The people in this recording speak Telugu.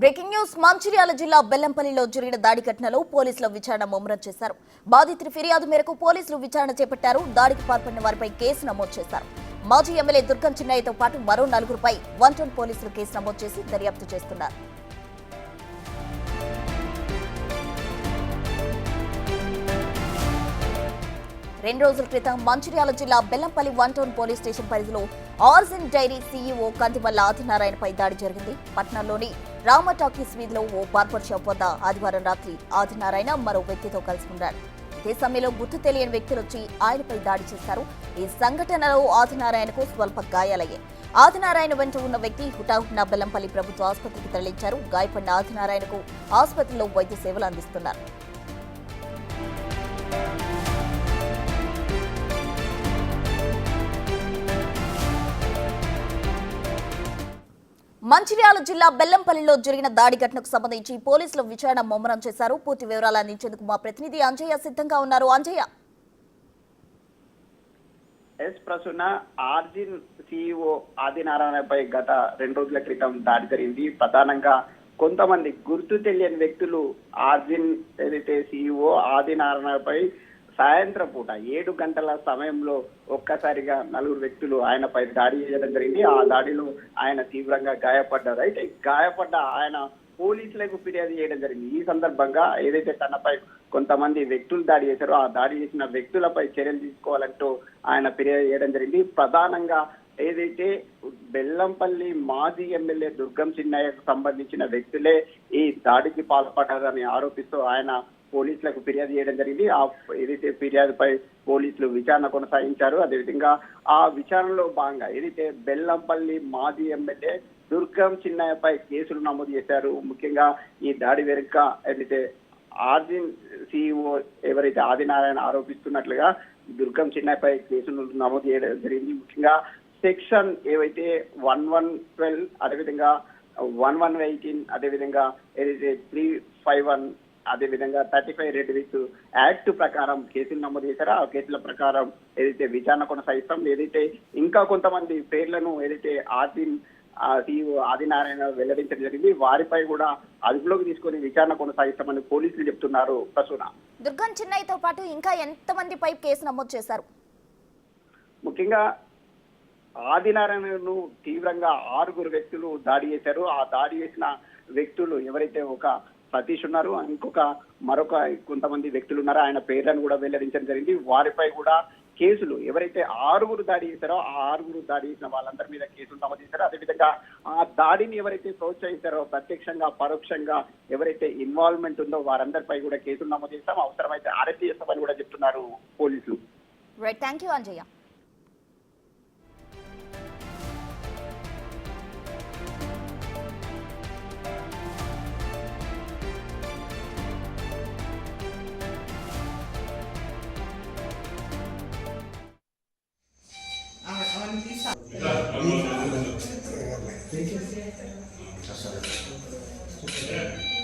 బ్రేకింగ్ న్యూస్ మంచిర్యాల జిల్లా బెల్లంపల్లిలో జరిగిన దాడి ఘటనలో పోలీసులు విచారణ ముమ్మరం చేశారు. బాధితుడి ఫిర్యాదు మేరకు పోలీసులు విచారణ చేపట్టారు. దాడికి పాల్పడిన వారిపై కేసు నమోదు చేశారు. మాజీ ఎమ్మెల్యే దుర్గం చిన్నయ్యతో పాటు మరో నలుగురిపై 110 పోలీసులు కేసు నమోదు చేసి దర్యాప్తు చేస్తున్నారు. రెండు రోజుల క్రితం మంచిర్యాల జిల్లా బెల్లంపల్లి 110 పోలీస్ స్టేషన్ పరిధిలో ఆర్జిన్ డైరీ సీఈఓ కందిమల్ల ఆదినారాయణపై దాడి జరిగింది. పట్నంలోని రామ టాకీస్ వీధిలో ఓ బార్బర్ షాప్ వద్ద ఆదివారం రాత్రి ఆదినారాయణ మరో వ్యక్తితో కలిసి ఉన్నాడు. ఇదే సమయంలో గుర్తు తెలియని వ్యక్తులు వచ్చి ఆయనపై దాడి చేశారు. ఈ సంఘటనలో ఆదినారాయణకు స్వల్ప గాయాలయ్యాయి. ఆదినారాయణ వెంట ఉన్న వ్యక్తి హుటాహుటిన బెల్లంపల్లి ప్రభుత్వ ఆసుపత్రికి తరలించారు. గాయపడిన ఆదినారాయణకు ఆసుపత్రిలో వైద్య సేవలు అందిస్తున్నారు. మంచిర్యాల జిల్లా బెల్లంపల్లిలో జరిగిన దాడి ఘటనకు సంబంధించి పోలీసులు విచారణ ముమ్మరం చేశారు. పూర్తి వివరాలు అందించేందుకు మా ప్రతినిధి అంజయ్య సిద్ధంగా ఉన్నారు. అంజయ్య, ప్రస్తుత ఆర్జిన్ సీఈఓ ఆదినారాయణపై గత 2 రోజుల క్రితం దాడి జరిగింది. ప్రధానంగా కొంతమంది గుర్తు తెలియని వ్యక్తులు ఆర్జిన్ ఏదైతే సీఈఓ ఆదినారాయణపై సాయంత్రం పూట 7 గంటల సమయంలో ఒక్కసారిగా 4 వ్యక్తులు ఆయనపై దాడి చేయడం జరిగింది. ఆ దాడిలో ఆయన తీవ్రంగా గాయపడ్డారు. అయితే గాయపడ్డ ఆయన పోలీసులకు ఫిర్యాదు చేయడం జరిగింది. ఈ సందర్భంగా ఏదైతే తనపై కొంతమంది వ్యక్తులు దాడి చేశారో ఆ దాడి చేసిన వ్యక్తులపై చర్యలు తీసుకోవాలంటూ ఆయన ఫిర్యాదు చేయడం జరిగింది. ప్రధానంగా ఏదైతే బెల్లంపల్లి మాజీ ఎమ్మెల్యే దుర్గం చిన్నయ్యకు సంబంధించిన వ్యక్తులే ఈ దాడికి పాల్పడ్డారని ఆరోపిస్తూ ఆయన పోలీసులకు ఫిర్యాదు చేయడం జరిగింది. ఆ ఏదైతే ఫిర్యాదుపై పోలీసులు విచారణ కొనసాగించారు. అదేవిధంగా ఆ విచారణలో భాగంగా ఏదైతే బెల్లంపల్లి మాజీ ఎమ్మెల్యే దుర్గం చిన్నయ్యపై కేసులు నమోదు చేశారు. ముఖ్యంగా ఈ దాడి వెనుక ఏదైతే ఆర్జిన్ సీఈఓ ఎవరైతే ఆదినారాయణ ఆరోపిస్తున్నట్లుగా దుర్గం చిన్నయ్యపై కేసులు నమోదు చేయడం జరిగింది. ముఖ్యంగా సెక్షన్ ఏవైతే 1112 అదేవిధంగా 1118 అదేవిధంగా ఏదైతే 351 అదేవిధంగా 35 రెడ్ విత్ యాక్ట్ ప్రకారం కేసులు నమోదు చేశారో ఆ కేసుల ప్రకారం ఏదైతే విచారణ కొనసాగిస్తాం. ఏదైతే ఇంకా కొంతమంది పేర్లను ఏదైతే ఆర్జిన్ సీఈఓ ఆదినారాయణ వెల్లడించడం జరిగింది. వారిపై కూడా అదుపులోకి తీసుకొని విచారణ కొనసాగిస్తామని పోలీసులు చెప్తున్నారు. ప్రసూన, దుర్గం చిన్నయ్యతో పాటు ఇంకా ఎంతమందిపై కేసు నమోదు చేశారు? ముఖ్యంగా ఆదినారాయణను తీవ్రంగా 6 వ్యక్తులు దాడి చేశారు. ఆ దాడి చేసిన వ్యక్తులు ఎవరైతే ఒక సతీష్ ఉన్నారు, మరొక కొంతమంది వ్యక్తులు ఉన్నారు. ఆయన పేర్లను కూడా వెల్లడించడం జరిగింది. వారిపై కూడా కేసులు ఎవరైతే 6 దాడి చేశారో ఆ 6 దాడి చేసిన వాళ్ళందరి మీద కేసులు నమోదు చేశారో అదేవిధంగా ఆ దాడిని ఎవరైతే ప్రోత్సహిస్తారో ప్రత్యక్షంగా పరోక్షంగా ఎవరైతే ఇన్వాల్వ్మెంట్ ఉందో వారందరిపై కూడా కేసులు నమోదు చేస్తాం, అవసరమైతే అరెస్ట్ చేస్తామని కూడా చెప్తున్నారు పోలీసులు. Right, thank you Anjaiah. Gracias.